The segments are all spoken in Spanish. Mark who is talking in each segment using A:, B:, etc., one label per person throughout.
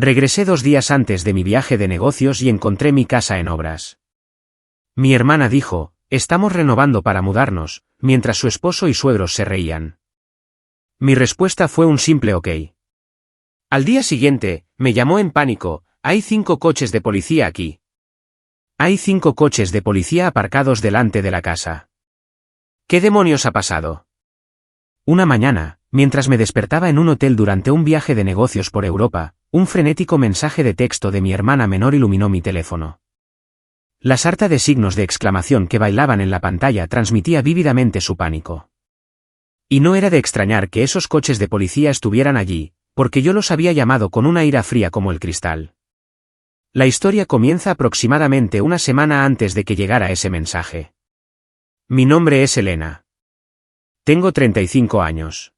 A: Regresé 2 días antes de mi viaje de negocios y encontré mi casa en obras. Mi hermana dijo, estamos renovando para mudarnos, mientras su esposo y suegros se reían. Mi respuesta fue un simple ok. Al día siguiente, me llamó en pánico, hay 5 coches de policía aquí. Hay 5 coches de policía aparcados delante de la casa. ¿Qué demonios ha pasado? Una mañana, mientras me despertaba en un hotel durante un viaje de negocios por Europa, un frenético mensaje de texto de mi hermana menor iluminó mi teléfono. La sarta de signos de exclamación que bailaban en la pantalla transmitía vívidamente su pánico. Y no era de extrañar que esos coches de policía estuvieran allí, porque yo los había llamado con una ira fría como el cristal. La historia comienza aproximadamente una semana antes de que llegara ese mensaje. Mi nombre es Elena. Tengo 35 años.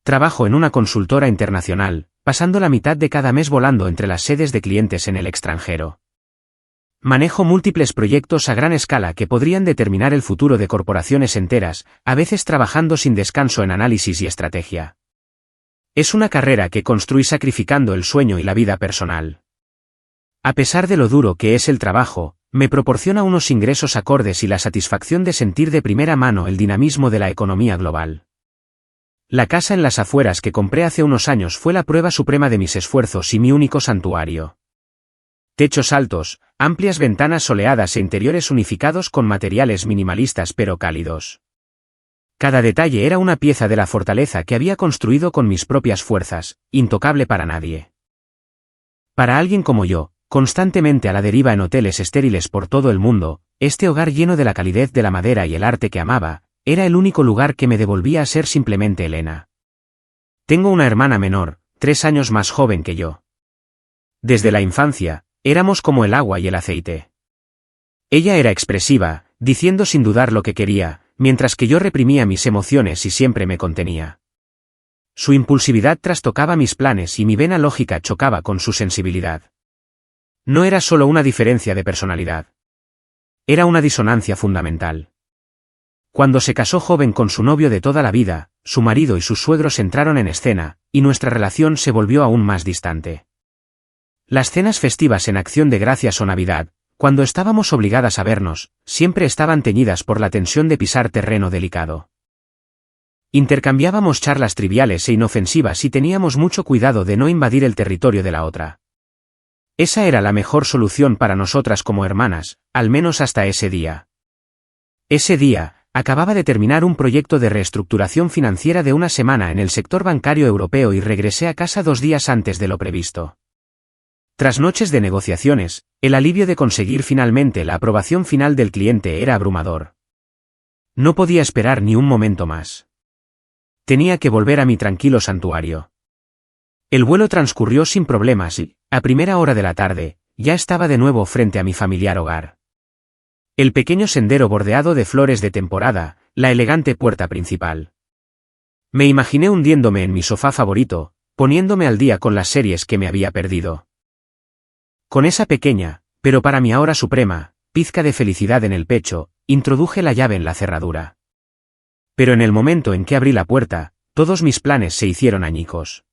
A: Trabajo en una consultora internacional, pasando la mitad de cada mes volando entre las sedes de clientes en el extranjero. Manejo múltiples proyectos a gran escala que podrían determinar el futuro de corporaciones enteras, a veces trabajando sin descanso en análisis y estrategia. Es una carrera que construí sacrificando el sueño y la vida personal. A pesar de lo duro que es el trabajo, me proporciona unos ingresos acordes y la satisfacción de sentir de primera mano el dinamismo de la economía global. La casa en las afueras que compré hace unos años fue la prueba suprema de mis esfuerzos y mi único santuario. Techos altos, amplias ventanas soleadas e interiores unificados con materiales minimalistas pero cálidos. Cada detalle era una pieza de la fortaleza que había construido con mis propias fuerzas, intocable para nadie. Para alguien como yo, constantemente a la deriva en hoteles estériles por todo el mundo, este hogar lleno de la calidez de la madera y el arte que amaba, era el único lugar que me devolvía a ser simplemente Elena. Tengo una hermana menor, 3 años más joven que yo. Desde la infancia, éramos como el agua y el aceite. Ella era expresiva, diciendo sin dudar lo que quería, mientras que yo reprimía mis emociones y siempre me contenía. Su impulsividad trastocaba mis planes y mi vena lógica chocaba con su sensibilidad. No era solo una diferencia de personalidad. Era una disonancia fundamental. Cuando se casó joven con su novio de toda la vida, su marido y sus suegros entraron en escena, y nuestra relación se volvió aún más distante. Las cenas festivas en Acción de Gracias o Navidad, cuando estábamos obligadas a vernos, siempre estaban teñidas por la tensión de pisar terreno delicado. Intercambiábamos charlas triviales e inofensivas y teníamos mucho cuidado de no invadir el territorio de la otra. Esa era la mejor solución para nosotras como hermanas, al menos hasta ese día. Ese día, acababa de terminar un proyecto de reestructuración financiera de una semana en el sector bancario europeo y regresé a casa 2 días antes de lo previsto. Tras noches de negociaciones, el alivio de conseguir finalmente la aprobación final del cliente era abrumador. No podía esperar ni un momento más. Tenía que volver a mi tranquilo santuario. El vuelo transcurrió sin problemas y, a primera hora de la tarde, ya estaba de nuevo frente a mi familiar hogar. El pequeño sendero bordeado de flores de temporada, la elegante puerta principal. Me imaginé hundiéndome en mi sofá favorito, poniéndome al día con las series que me había perdido. Con esa pequeña, pero para mí ahora suprema, pizca de felicidad en el pecho, introduje la llave en la cerradura. Pero en el momento en que abrí la puerta, todos mis planes se hicieron añicos.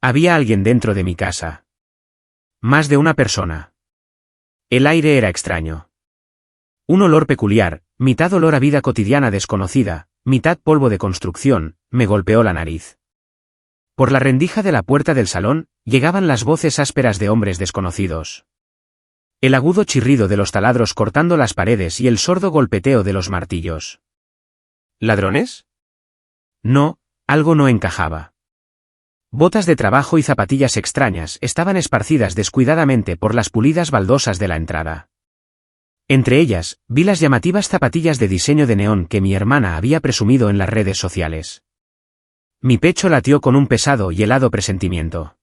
A: Había alguien dentro de mi casa. Más de una persona. El aire era extraño. Un olor peculiar, mitad olor a vida cotidiana desconocida, mitad polvo de construcción, me golpeó la nariz. Por la rendija de la puerta del salón, llegaban las voces ásperas de hombres desconocidos. El agudo chirrido de los taladros cortando las paredes y el sordo golpeteo de los martillos. ¿Ladrones? No, algo no encajaba. Botas de trabajo y zapatillas extrañas estaban esparcidas descuidadamente por las pulidas baldosas de la entrada. Entre ellas, vi las llamativas zapatillas de diseño de neón que mi hermana había presumido en las redes sociales. Mi pecho latió con un pesado y helado presentimiento.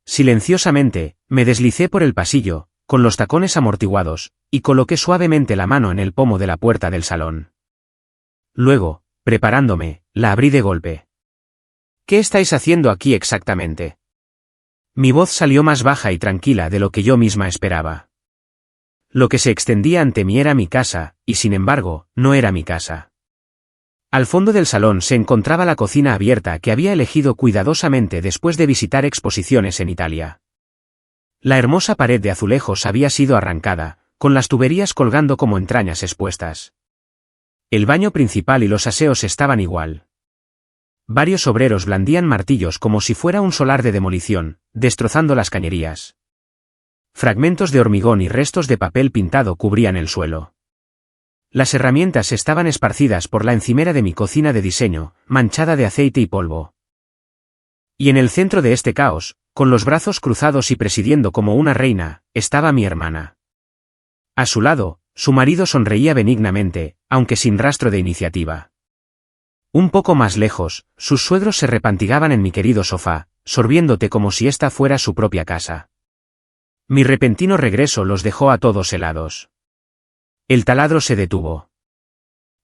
A: Silenciosamente, me deslicé por el pasillo, con los tacones amortiguados, y coloqué suavemente la mano en el pomo de la puerta del salón. Luego, preparándome, la abrí de golpe. ¿Qué estáis haciendo aquí exactamente? Mi voz salió más baja y tranquila de lo que yo misma esperaba. Lo que se extendía ante mí era mi casa, y sin embargo, no era mi casa. Al fondo del salón se encontraba la cocina abierta que había elegido cuidadosamente después de visitar exposiciones en Italia. La hermosa pared de azulejos había sido arrancada, con las tuberías colgando como entrañas expuestas. El baño principal y los aseos estaban igual. Varios obreros blandían martillos como si fuera un solar de demolición, destrozando las cañerías. Fragmentos de hormigón y restos de papel pintado cubrían el suelo. Las herramientas estaban esparcidas por la encimera de mi cocina de diseño, manchada de aceite y polvo. Y en el centro de este caos, con los brazos cruzados y presidiendo como una reina, estaba mi hermana. A su lado, su marido sonreía benignamente, aunque sin rastro de iniciativa. Un poco más lejos, sus suegros se repantigaban en mi querido sofá, sorbiéndote como si esta fuera su propia casa. Mi repentino regreso los dejó a todos helados. El taladro se detuvo.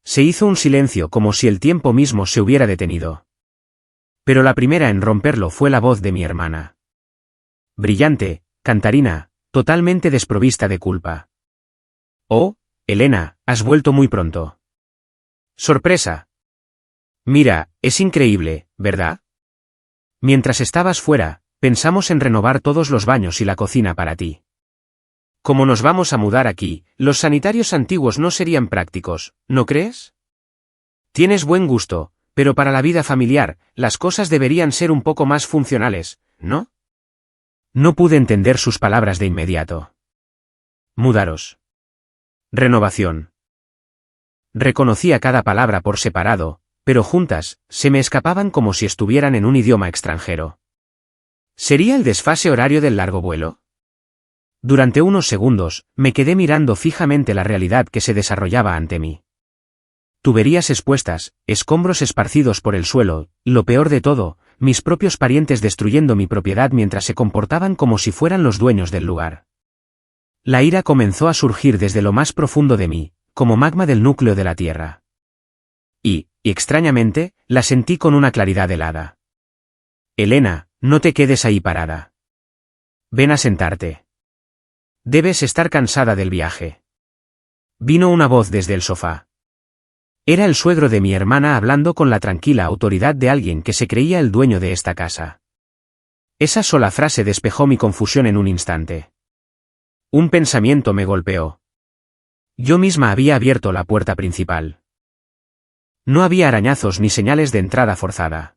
A: Se hizo un silencio como si el tiempo mismo se hubiera detenido. Pero la primera en romperlo fue la voz de mi hermana. Brillante, cantarina, totalmente desprovista de culpa. «Oh, Elena, has vuelto muy pronto». «Sorpresa». «Mira, es increíble, ¿verdad? Mientras estabas fuera, pensamos en renovar todos los baños y la cocina para ti. Como nos vamos a mudar aquí, los sanitarios antiguos no serían prácticos, ¿no crees? Tienes buen gusto, pero para la vida familiar, las cosas deberían ser un poco más funcionales, ¿no?» No pude entender sus palabras de inmediato. Mudaros. Renovación. Reconocía cada palabra por separado, pero juntas, se me escapaban como si estuvieran en un idioma extranjero. ¿Sería el desfase horario del largo vuelo? Durante unos segundos, me quedé mirando fijamente la realidad que se desarrollaba ante mí. Tuberías expuestas, escombros esparcidos por el suelo, y lo peor de todo, mis propios parientes destruyendo mi propiedad mientras se comportaban como si fueran los dueños del lugar. La ira comenzó a surgir desde lo más profundo de mí, como magma del núcleo de la tierra. Y extrañamente, la sentí con una claridad helada. «Elena, no te quedes ahí parada. Ven a sentarte. Debes estar cansada del viaje». Vino una voz desde el sofá. Era el suegro de mi hermana hablando con la tranquila autoridad de alguien que se creía el dueño de esta casa. Esa sola frase despejó mi confusión en un instante. Un pensamiento me golpeó. Yo misma había abierto la puerta principal. No había arañazos ni señales de entrada forzada.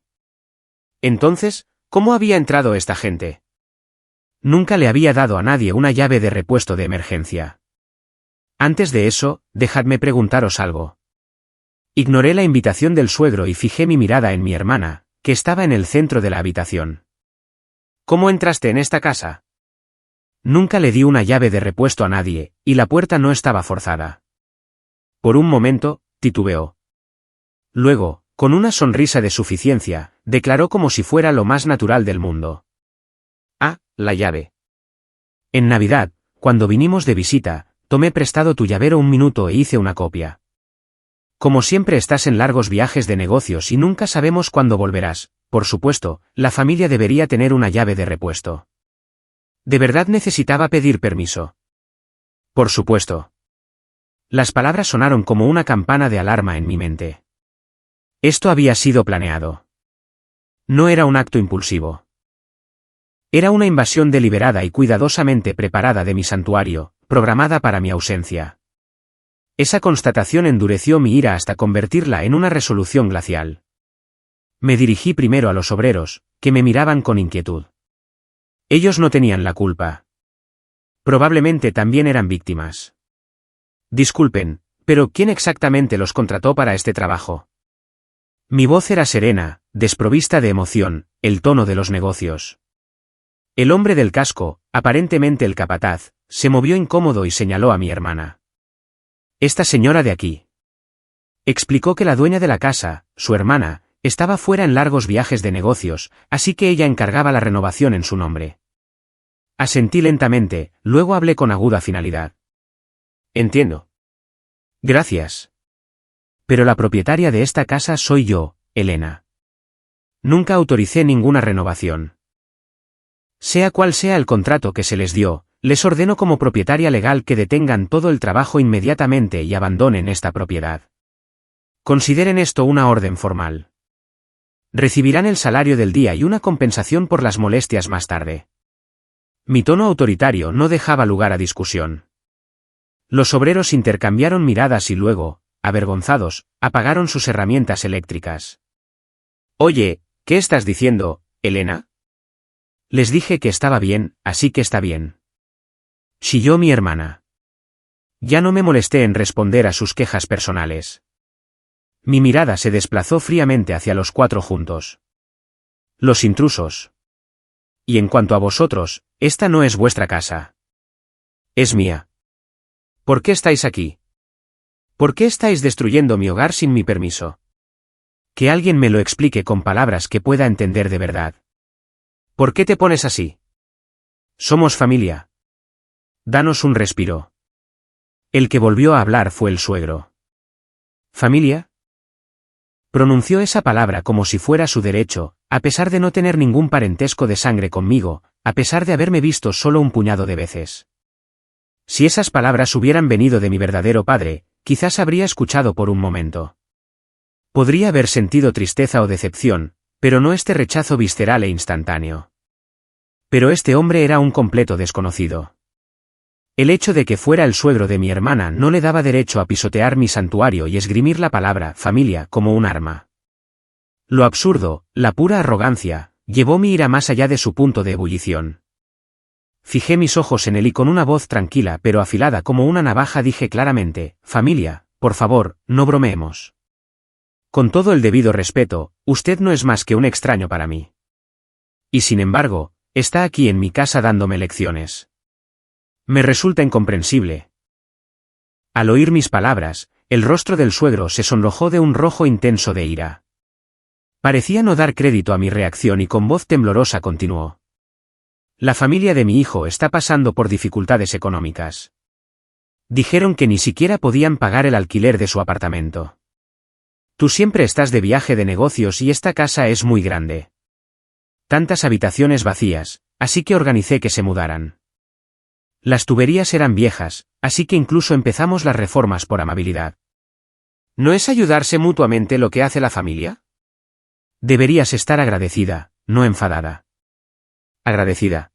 A: Entonces, ¿cómo había entrado esta gente? Nunca le había dado a nadie una llave de repuesto de emergencia. Antes de eso, dejadme preguntaros algo. Ignoré la invitación del suegro y fijé mi mirada en mi hermana, que estaba en el centro de la habitación. ¿Cómo entraste en esta casa? Nunca le di una llave de repuesto a nadie, y la puerta no estaba forzada. Por un momento, titubeó. Luego, con una sonrisa de suficiencia, declaró como si fuera lo más natural del mundo. «Ah, la llave. En Navidad, cuando vinimos de visita, tomé prestado tu llavero un minuto e hice una copia. Como siempre estás en largos viajes de negocios y nunca sabemos cuándo volverás, por supuesto, la familia debería tener una llave de repuesto». ¿De verdad necesitaba pedir permiso? Por supuesto. Las palabras sonaron como una campana de alarma en mi mente. Esto había sido planeado. No era un acto impulsivo. Era una invasión deliberada y cuidadosamente preparada de mi santuario, programada para mi ausencia. Esa constatación endureció mi ira hasta convertirla en una resolución glacial. Me dirigí primero a los obreros, que me miraban con inquietud. Ellos no tenían la culpa. Probablemente también eran víctimas. Disculpen, pero ¿quién exactamente los contrató para este trabajo? Mi voz era serena, desprovista de emoción, el tono de los negocios. El hombre del casco, aparentemente el capataz, se movió incómodo y señaló a mi hermana. «Esta señora de aquí». Explicó que la dueña de la casa, su hermana, estaba fuera en largos viajes de negocios, así que ella encargaba la renovación en su nombre. Asentí lentamente, luego hablé con aguda finalidad. «Entiendo. Gracias. Pero la propietaria de esta casa soy yo, Elena. Nunca autoricé ninguna renovación. Sea cual sea el contrato que se les dio, les ordeno como propietaria legal que detengan todo el trabajo inmediatamente y abandonen esta propiedad». Consideren esto una orden formal. Recibirán el salario del día y una compensación por las molestias más tarde. Mi tono autoritario no dejaba lugar a discusión. Los obreros intercambiaron miradas y luego, avergonzados, apagaron sus herramientas eléctricas. Oye, ¿qué estás diciendo, Elena? Les dije que estaba bien, así que está bien. Chilló mi hermana. Ya no me molesté en responder a sus quejas personales. Mi mirada se desplazó fríamente hacia los cuatro juntos. Los intrusos. Y en cuanto a vosotros, esta no es vuestra casa. Es mía. ¿Por qué estáis aquí? ¿Por qué estáis destruyendo mi hogar sin mi permiso? Que alguien me lo explique con palabras que pueda entender de verdad. ¿Por qué te pones así? Somos familia. Danos un respiro. El que volvió a hablar fue el suegro. ¿Familia? Pronunció esa palabra como si fuera su derecho, a pesar de no tener ningún parentesco de sangre conmigo, a pesar de haberme visto solo un puñado de veces. Si esas palabras hubieran venido de mi verdadero padre, quizás habría escuchado por un momento. Podría haber sentido tristeza o decepción, pero no este rechazo visceral e instantáneo. Pero este hombre era un completo desconocido. El hecho de que fuera el suegro de mi hermana no le daba derecho a pisotear mi santuario y esgrimir la palabra familia como un arma. Lo absurdo, la pura arrogancia, llevó mi ira más allá de su punto de ebullición. Fijé mis ojos en él y con una voz tranquila pero afilada como una navaja dije claramente, familia, por favor, no bromeemos. Con todo el debido respeto, usted no es más que un extraño para mí. Y sin embargo, está aquí en mi casa dándome lecciones. Me resulta incomprensible. Al oír mis palabras, el rostro del suegro se sonrojó de un rojo intenso de ira. Parecía no dar crédito a mi reacción y con voz temblorosa continuó. La familia de mi hijo está pasando por dificultades económicas. Dijeron que ni siquiera podían pagar el alquiler de su apartamento. Tú siempre estás de viaje de negocios y esta casa es muy grande. Tantas habitaciones vacías, así que organicé que se mudaran. Las tuberías eran viejas, así que incluso empezamos las reformas por amabilidad. ¿No es ayudarse mutuamente lo que hace la familia? Deberías estar agradecida, no enfadada. Agradecida.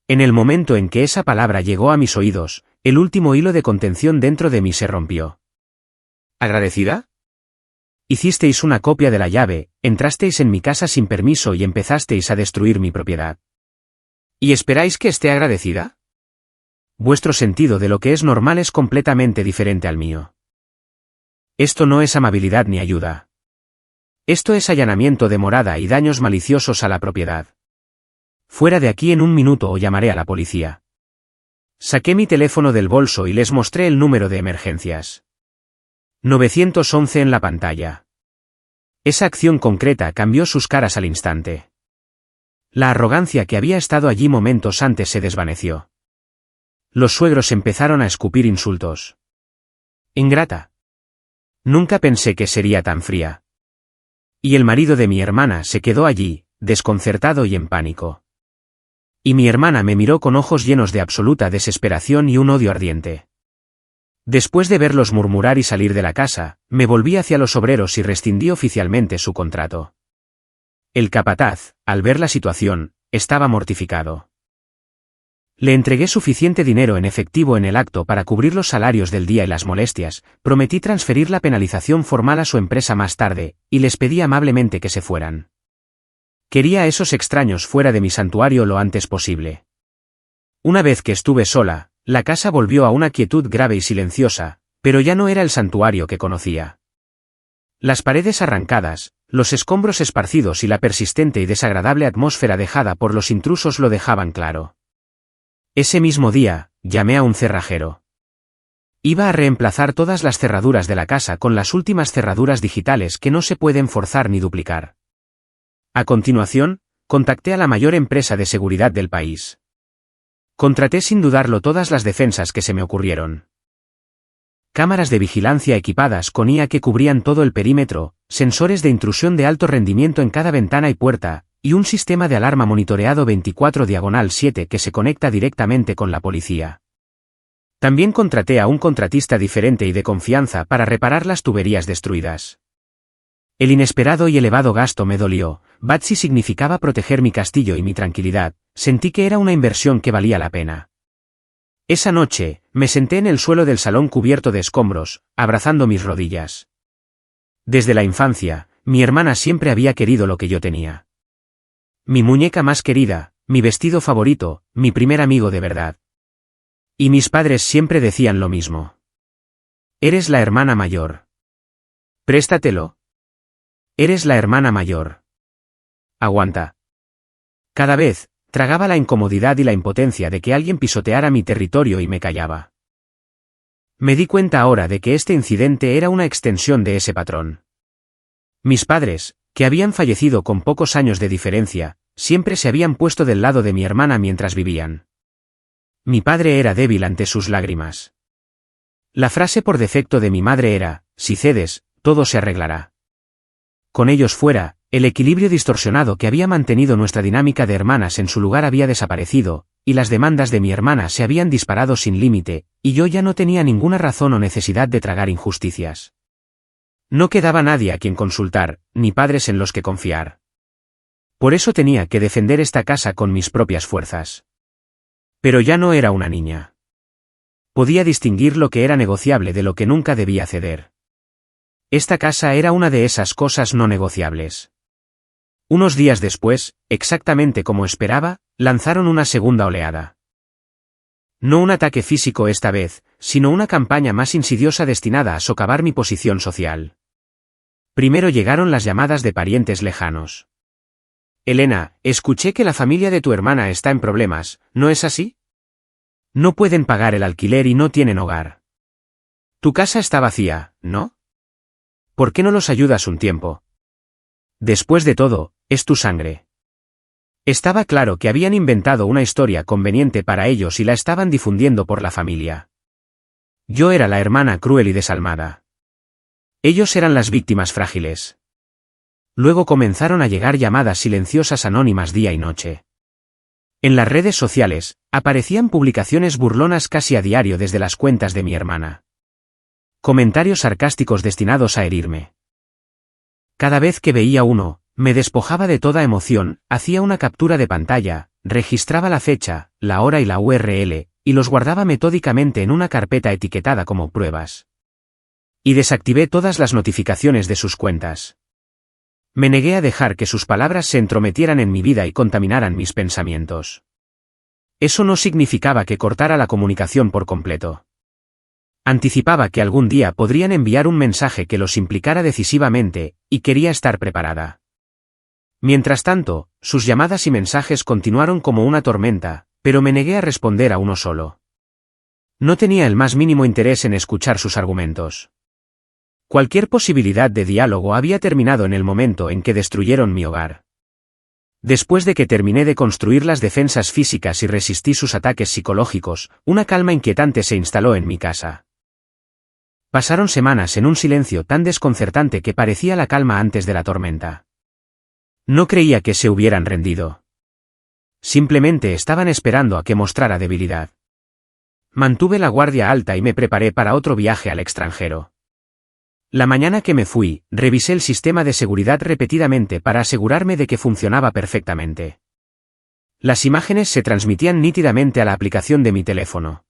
A: En el momento en que esa palabra llegó a mis oídos, el último hilo de contención dentro de mí se rompió. ¿Agradecida? Hicisteis una copia de la llave, entrasteis en mi casa sin permiso y empezasteis a destruir mi propiedad. ¿Y esperáis que esté agradecida? Vuestro sentido de lo que es normal es completamente diferente al mío. Esto no es amabilidad ni ayuda. Esto es allanamiento de morada y daños maliciosos a la propiedad. Fuera de aquí en un minuto o llamaré a la policía. Saqué mi teléfono del bolso y les mostré el número de emergencias. 911 en la pantalla. Esa acción concreta cambió sus caras al instante. La arrogancia que había estado allí momentos antes se desvaneció. Los suegros empezaron a escupir insultos. Ingrata. Nunca pensé que sería tan fría. Y el marido de mi hermana se quedó allí, desconcertado y en pánico. Y mi hermana me miró con ojos llenos de absoluta desesperación y un odio ardiente. Después de verlos murmurar y salir de la casa, me volví hacia los obreros y rescindí oficialmente su contrato. El capataz, al ver la situación, estaba mortificado. Le entregué suficiente dinero en efectivo en el acto para cubrir los salarios del día y las molestias, prometí transferir la penalización formal a su empresa más tarde, y les pedí amablemente que se fueran. Quería a esos extraños fuera de mi santuario lo antes posible. Una vez que estuve sola, la casa volvió a una quietud grave y silenciosa, pero ya no era el santuario que conocía. Las paredes arrancadas, los escombros esparcidos y la persistente y desagradable atmósfera dejada por los intrusos lo dejaban claro. Ese mismo día, llamé a un cerrajero. Iba a reemplazar todas las cerraduras de la casa con las últimas cerraduras digitales que no se pueden forzar ni duplicar. A continuación, contacté a la mayor empresa de seguridad del país. Contraté sin dudarlo todas las defensas que se me ocurrieron. Cámaras de vigilancia equipadas con IA que cubrían todo el perímetro, sensores de intrusión de alto rendimiento en cada ventana y puerta, y un sistema de alarma monitoreado 24/7 que se conecta directamente con la policía. También contraté a un contratista diferente y de confianza para reparar las tuberías destruidas. El inesperado y elevado gasto me dolió. Batsy significaba proteger mi castillo y mi tranquilidad. Sentí que era una inversión que valía la pena. Esa noche, me senté en el suelo del salón cubierto de escombros, abrazando mis rodillas. Desde la infancia, mi hermana siempre había querido lo que yo tenía. Mi muñeca más querida, mi vestido favorito, mi primer amigo de verdad. Y mis padres siempre decían lo mismo. Eres la hermana mayor. Préstatelo. Eres la hermana mayor. Aguanta. Cada vez, tragaba la incomodidad y la impotencia de que alguien pisoteara mi territorio y me callaba. Me di cuenta ahora de que este incidente era una extensión de ese patrón. Mis padres, que habían fallecido con pocos años de diferencia, siempre se habían puesto del lado de mi hermana mientras vivían. Mi padre era débil ante sus lágrimas. La frase por defecto de mi madre era, si cedes, todo se arreglará. Con ellos fuera, el equilibrio distorsionado que había mantenido nuestra dinámica de hermanas en su lugar había desaparecido, y las demandas de mi hermana se habían disparado sin límite, y yo ya no tenía ninguna razón o necesidad de tragar injusticias. No quedaba nadie a quien consultar, ni padres en los que confiar. Por eso tenía que defender esta casa con mis propias fuerzas. Pero ya no era una niña. Podía distinguir lo que era negociable de lo que nunca debía ceder. Esta casa era una de esas cosas no negociables. Unos días después, exactamente como esperaba, lanzaron una segunda oleada. No un ataque físico esta vez, sino una campaña más insidiosa destinada a socavar mi posición social. Primero llegaron las llamadas de parientes lejanos. Elena, escuché que la familia de tu hermana está en problemas, ¿no es así? No pueden pagar el alquiler y no tienen hogar. Tu casa está vacía, ¿no? ¿Por qué no los ayudas un tiempo? Después de todo, es tu sangre. Estaba claro que habían inventado una historia conveniente para ellos y la estaban difundiendo por la familia. Yo era la hermana cruel y desalmada. Ellos eran las víctimas frágiles. Luego comenzaron a llegar llamadas silenciosas anónimas día y noche. En las redes sociales, aparecían publicaciones burlonas casi a diario desde las cuentas de mi hermana. Comentarios sarcásticos destinados a herirme. Cada vez que veía uno, me despojaba de toda emoción, hacía una captura de pantalla, registraba la fecha, la hora y la URL, y los guardaba metódicamente en una carpeta etiquetada como pruebas. Y desactivé todas las notificaciones de sus cuentas. Me negué a dejar que sus palabras se entrometieran en mi vida y contaminaran mis pensamientos. Eso no significaba que cortara la comunicación por completo. Anticipaba que algún día podrían enviar un mensaje que los implicara decisivamente, y quería estar preparada. Mientras tanto, sus llamadas y mensajes continuaron como una tormenta, pero me negué a responder a uno solo. No tenía el más mínimo interés en escuchar sus argumentos. Cualquier posibilidad de diálogo había terminado en el momento en que destruyeron mi hogar. Después de que terminé de construir las defensas físicas y resistí sus ataques psicológicos, una calma inquietante se instaló en mi casa. Pasaron semanas en un silencio tan desconcertante que parecía la calma antes de la tormenta. No creía que se hubieran rendido. Simplemente estaban esperando a que mostrara debilidad. Mantuve la guardia alta y me preparé para otro viaje al extranjero. La mañana que me fui, revisé el sistema de seguridad repetidamente para asegurarme de que funcionaba perfectamente. Las imágenes se transmitían nítidamente a la aplicación de mi teléfono.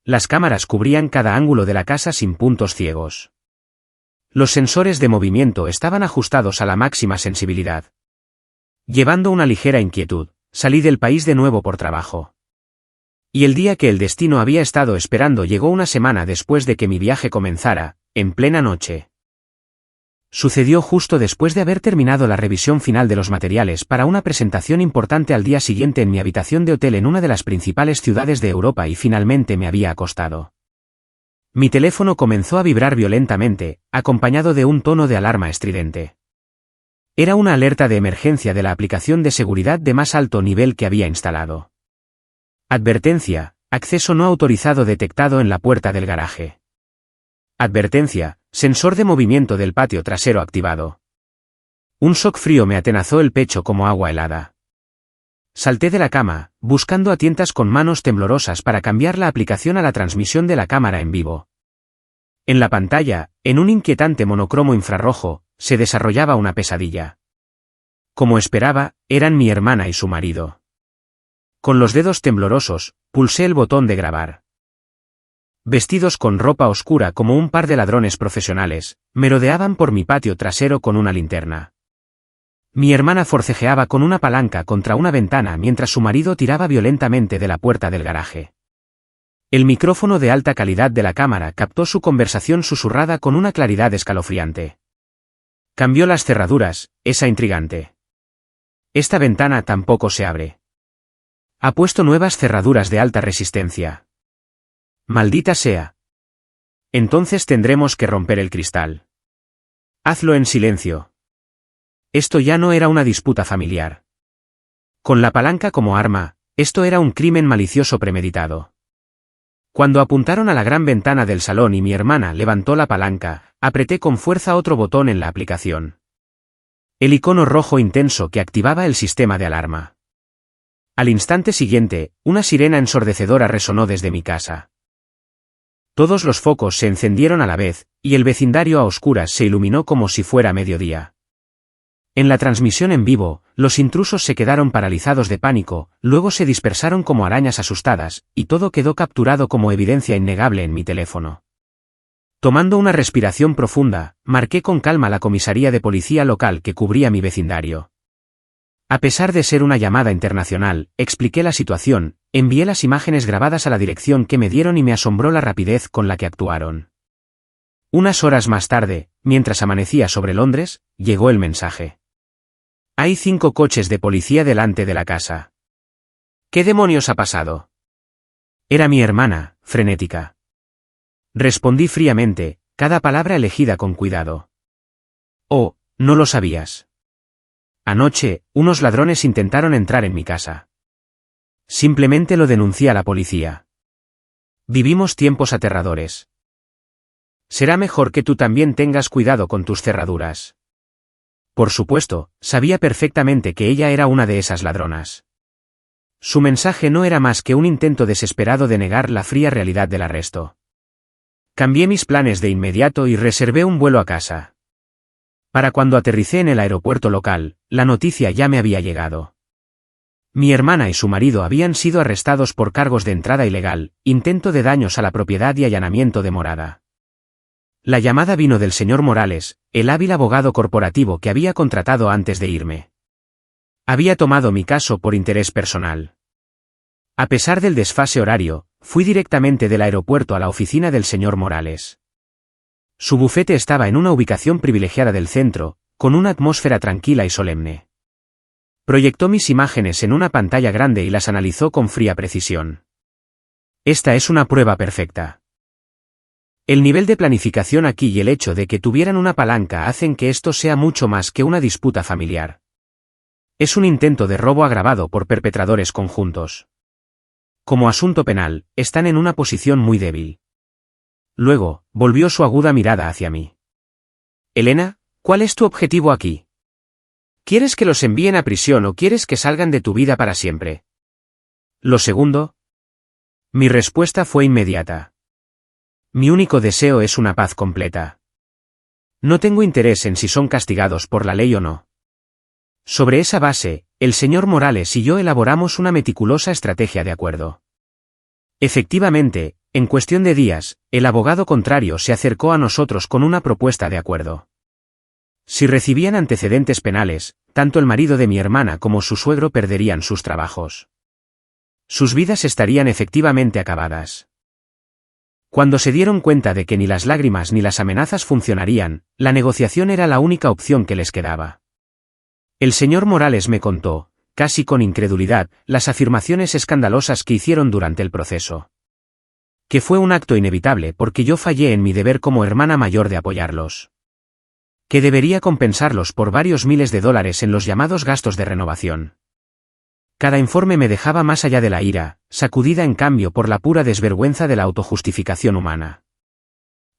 A: Las cámaras cubrían cada ángulo de la casa sin puntos ciegos. Los sensores de movimiento estaban ajustados a la máxima sensibilidad. Llevando una ligera inquietud, salí del país de nuevo por trabajo. Y el día que el destino había estado esperando llegó una semana después de que mi viaje comenzara, en plena noche. Sucedió justo después de haber terminado la revisión final de los materiales para una presentación importante al día siguiente en mi habitación de hotel en una de las principales ciudades de Europa y finalmente me había acostado. Mi teléfono comenzó a vibrar violentamente, acompañado de un tono de alarma estridente. Era una alerta de emergencia de la aplicación de seguridad de más alto nivel que había instalado. Advertencia: acceso no autorizado detectado en la puerta del garaje. Advertencia: sensor de movimiento del patio trasero activado. Un shock frío me atenazó el pecho como agua helada. Salté de la cama, buscando a tientas con manos temblorosas para cambiar la aplicación a la transmisión de la cámara en vivo. En la pantalla, en un inquietante monocromo infrarrojo, se desarrollaba una pesadilla. Como esperaba, eran mi hermana y su marido. Con los dedos temblorosos, pulsé el botón de grabar. Vestidos con ropa oscura como un par de ladrones profesionales, merodeaban por mi patio trasero con una linterna. Mi hermana forcejeaba con una palanca contra una ventana mientras su marido tiraba violentamente de la puerta del garaje. El micrófono de alta calidad de la cámara captó su conversación susurrada con una claridad escalofriante. Cambió las cerraduras, esa intrigante. Esta ventana tampoco se abre. Ha puesto nuevas cerraduras de alta resistencia. Maldita sea. Entonces tendremos que romper el cristal. Hazlo en silencio. Esto ya no era una disputa familiar. Con la palanca como arma, esto era un crimen malicioso premeditado. Cuando apuntaron a la gran ventana del salón y mi hermana levantó la palanca, apreté con fuerza otro botón en la aplicación. El icono rojo intenso que activaba el sistema de alarma. Al instante siguiente, una sirena ensordecedora resonó desde mi casa. Todos los focos se encendieron a la vez, y el vecindario a oscuras se iluminó como si fuera mediodía. En la transmisión en vivo, los intrusos se quedaron paralizados de pánico, luego se dispersaron como arañas asustadas, y todo quedó capturado como evidencia innegable en mi teléfono. Tomando una respiración profunda, marqué con calma la comisaría de policía local que cubría mi vecindario. A pesar de ser una llamada internacional, expliqué la situación, envié las imágenes grabadas a la dirección que me dieron y me asombró la rapidez con la que actuaron. Unas horas más tarde, mientras amanecía sobre Londres, llegó el mensaje. Hay 5 coches de policía delante de la casa. ¿Qué demonios ha pasado? Era mi hermana, frenética. Respondí fríamente, cada palabra elegida con cuidado. Oh, no lo sabías. Anoche, unos ladrones intentaron entrar en mi casa. Simplemente lo denuncié a la policía. Vivimos tiempos aterradores. Será mejor que tú también tengas cuidado con tus cerraduras. Por supuesto, sabía perfectamente que ella era una de esas ladronas. Su mensaje no era más que un intento desesperado de negar la fría realidad del arresto. Cambié mis planes de inmediato y reservé un vuelo a casa. Para cuando aterricé en el aeropuerto local, la noticia ya me había llegado. Mi hermana y su marido habían sido arrestados por cargos de entrada ilegal, intento de daños a la propiedad y allanamiento de morada. La llamada vino del señor Morales, el hábil abogado corporativo que había contratado antes de irme. Había tomado mi caso por interés personal. A pesar del desfase horario, fui directamente del aeropuerto a la oficina del señor Morales. Su bufete estaba en una ubicación privilegiada del centro, con una atmósfera tranquila y solemne. Proyectó mis imágenes en una pantalla grande y las analizó con fría precisión. Esta es una prueba perfecta. El nivel de planificación aquí y el hecho de que tuvieran una palanca hacen que esto sea mucho más que una disputa familiar. Es un intento de robo agravado por perpetradores conjuntos. Como asunto penal, están en una posición muy débil. Luego, volvió su aguda mirada hacia mí. Elena, ¿cuál es tu objetivo aquí? ¿Quieres que los envíen a prisión o quieres que salgan de tu vida para siempre? Lo segundo. Mi respuesta fue inmediata. Mi único deseo es una paz completa. No tengo interés en si son castigados por la ley o no. Sobre esa base, el señor Morales y yo elaboramos una meticulosa estrategia de acuerdo. Efectivamente, en cuestión de días, el abogado contrario se acercó a nosotros con una propuesta de acuerdo. Si recibían antecedentes penales, tanto el marido de mi hermana como su suegro perderían sus trabajos. Sus vidas estarían efectivamente acabadas. Cuando se dieron cuenta de que ni las lágrimas ni las amenazas funcionarían, la negociación era la única opción que les quedaba. El señor Morales me contó, casi con incredulidad, las afirmaciones escandalosas que hicieron durante el proceso. Que fue un acto inevitable porque yo fallé en mi deber como hermana mayor de apoyarlos. Que debería compensarlos por varios miles de dólares en los llamados gastos de renovación. Cada informe me dejaba más allá de la ira, sacudida en cambio por la pura desvergüenza de la autojustificación humana.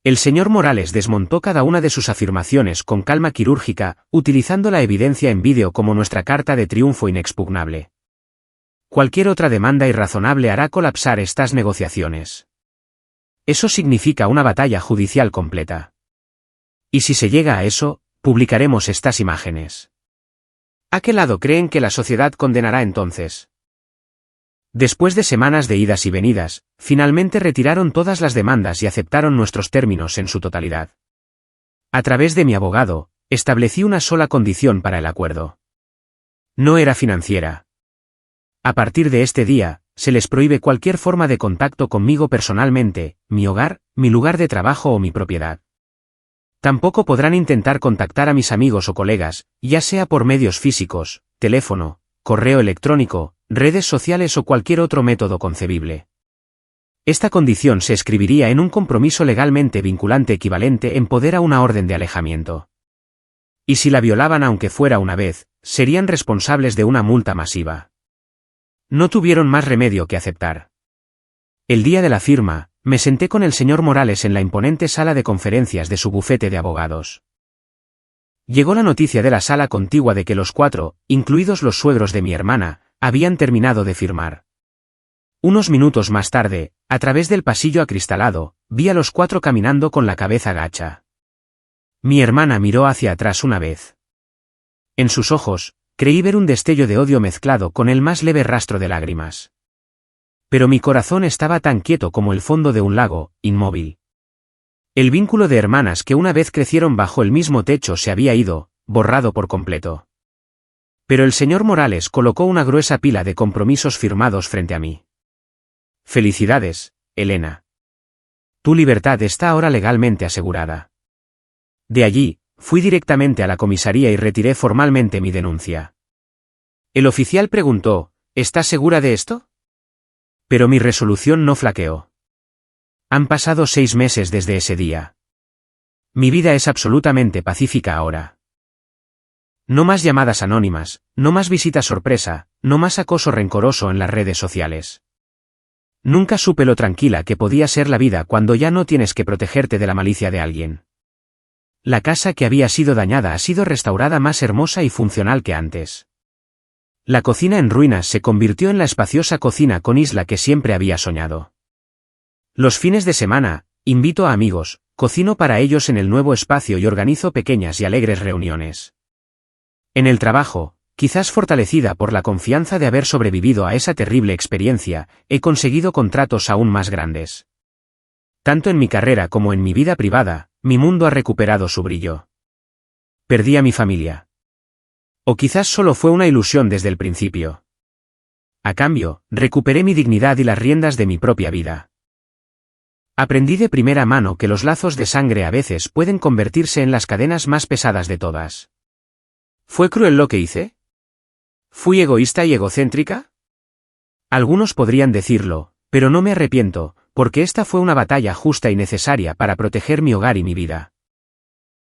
A: El señor Morales desmontó cada una de sus afirmaciones con calma quirúrgica, utilizando la evidencia en vídeo como nuestra carta de triunfo inexpugnable. Cualquier otra demanda irrazonable hará colapsar estas negociaciones. Eso significa una batalla judicial completa. Y si se llega a eso, publicaremos estas imágenes. ¿A qué lado creen que la sociedad condenará entonces? Después de semanas de idas y venidas, finalmente retiraron todas las demandas y aceptaron nuestros términos en su totalidad. A través de mi abogado, establecí una sola condición para el acuerdo. No era financiera. A partir de este día, se les prohíbe cualquier forma de contacto conmigo personalmente, mi hogar, mi lugar de trabajo o mi propiedad. Tampoco podrán intentar contactar a mis amigos o colegas, ya sea por medios físicos, teléfono, correo electrónico, redes sociales o cualquier otro método concebible. Esta condición se escribiría en un compromiso legalmente vinculante equivalente en poder a una orden de alejamiento. Y si la violaban aunque fuera una vez, serían responsables de una multa masiva. No tuvieron más remedio que aceptar. El día de la firma, me senté con el señor Morales en la imponente sala de conferencias de su bufete de abogados. Llegó la noticia de la sala contigua de que los 4, incluidos los suegros de mi hermana, habían terminado de firmar. Unos minutos más tarde, a través del pasillo acristalado, vi a los 4 caminando con la cabeza gacha. Mi hermana miró hacia atrás una vez. En sus ojos, creí ver un destello de odio mezclado con el más leve rastro de lágrimas. Pero mi corazón estaba tan quieto como el fondo de un lago, inmóvil. El vínculo de hermanas que una vez crecieron bajo el mismo techo se había ido, borrado por completo. Pero el señor Morales colocó una gruesa pila de compromisos firmados frente a mí. Felicidades, Elena. Tu libertad está ahora legalmente asegurada. De allí, fui directamente a la comisaría y retiré formalmente mi denuncia. El oficial preguntó, ¿estás segura de esto? Pero mi resolución no flaqueó. Han pasado 6 meses desde ese día. Mi vida es absolutamente pacífica ahora. No más llamadas anónimas, no más visitas sorpresa, no más acoso rencoroso en las redes sociales. Nunca supe lo tranquila que podía ser la vida cuando ya no tienes que protegerte de la malicia de alguien. La casa que había sido dañada ha sido restaurada más hermosa y funcional que antes. La cocina en ruinas se convirtió en la espaciosa cocina con isla que siempre había soñado. Los fines de semana, invito a amigos, cocino para ellos en el nuevo espacio y organizo pequeñas y alegres reuniones. En el trabajo, quizás fortalecida por la confianza de haber sobrevivido a esa terrible experiencia, he conseguido contratos aún más grandes. Tanto en mi carrera como en mi vida privada, mi mundo ha recuperado su brillo. Perdí a mi familia. O quizás solo fue una ilusión desde el principio. A cambio, recuperé mi dignidad y las riendas de mi propia vida. Aprendí de primera mano que los lazos de sangre a veces pueden convertirse en las cadenas más pesadas de todas. ¿Fue cruel lo que hice? ¿Fui egoísta y egocéntrica? Algunos podrían decirlo, pero no me arrepiento, porque esta fue una batalla justa y necesaria para proteger mi hogar y mi vida.